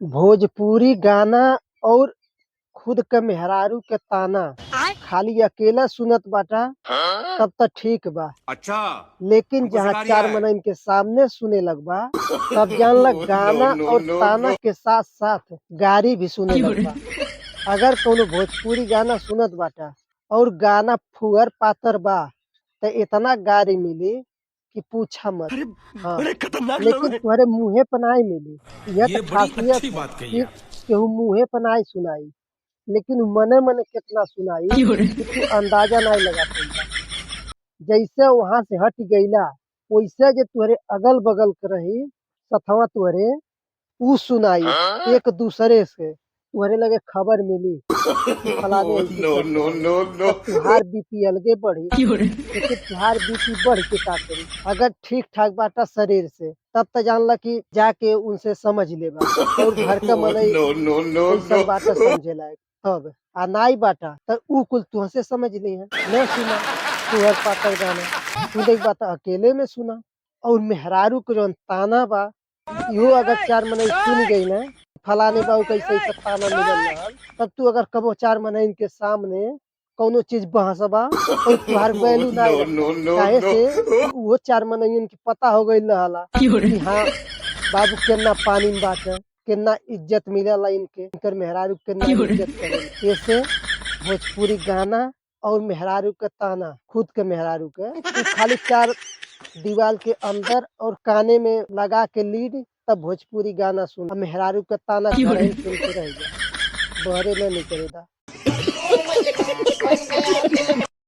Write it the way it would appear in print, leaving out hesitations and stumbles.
भोजपुरी गाना और खुद क मेहरारू के ताना खाली अकेला सुनत बाटा तब त ठीक बा। अच्छा लेकिन हमको जहाँ सिखा रिया चार है। मनइन के सामने सुने लगबा तब जानला गाना और ताना के साथ साथ गारी भी सुने लगबा। अगर कौनो भोजपुरी गाना सुनत बाटा और गाना फुहर पातर बा त इतना गारी मिली कि पूछा मत। हाँ, बड़े खतरनाक लोग लेकिन हैं। तुम्हारे मुँहे पर नाई मिली। यह ये तो बड़ी खासियत अच्छी है बात कही कि आप। केहू मुँहे पर नाई सुनाई, लेकिन मने मने कितना सुनाई कि तू अंदाजा नाई लगा पाइबा। जैसे वहां से हट गईला वैसे जे तुहरे अगल बगल के रही सथवा तुहरे ऊ सुनाई एक दूसरे से तुहरे लगे खबर मिली कि फलाने ऐसे नो करके नो हवे। नो नो तब तुहार बीपी अलगे बढ़ी। लेकिन तुहार बीपी बढ़ के का करी? अगर ठीक ठाक बाटा शरीर से तब त जानला कि जाके उनसे समझ लेबा और घर का मनई नो नो नो कैसन बाटा समझे लायक। तब आ नाई बाटा त ऊ कुल तुहसे समझ ली है। न सुना तुहर पातर गाना, सुने के बात अकेले में सुना। और मेहरारू के जौन ताना बा इहो अगर चार मनई सुन गई ना फलाने बाबू कैसे ऐसा ताना मिलल रहल तब तू अगर कबो चार मनइन के सामने कौनो चीज बहसबा और तुहार वैल्यू नाई नो रखबा। नो नो काहे नो से कि उहो चार मनइन के पता हो गईल रहला कि हाँ बाबू केतना पानी में बाटे, केतना इज्जत मिलेला इनके, इनकर मेहरारू केतना इज्जत करेला। ऐसे भोजपुरी गाना और मेहरारू के ताना खुद के मेहरारू के उ खाली चार दीवार के अंदर और काने में लगा के लीड तब भोजपुरी गाना सुन। मेहरारू के ताना घर ही सुन के रह जा, बहरे न निकले दा।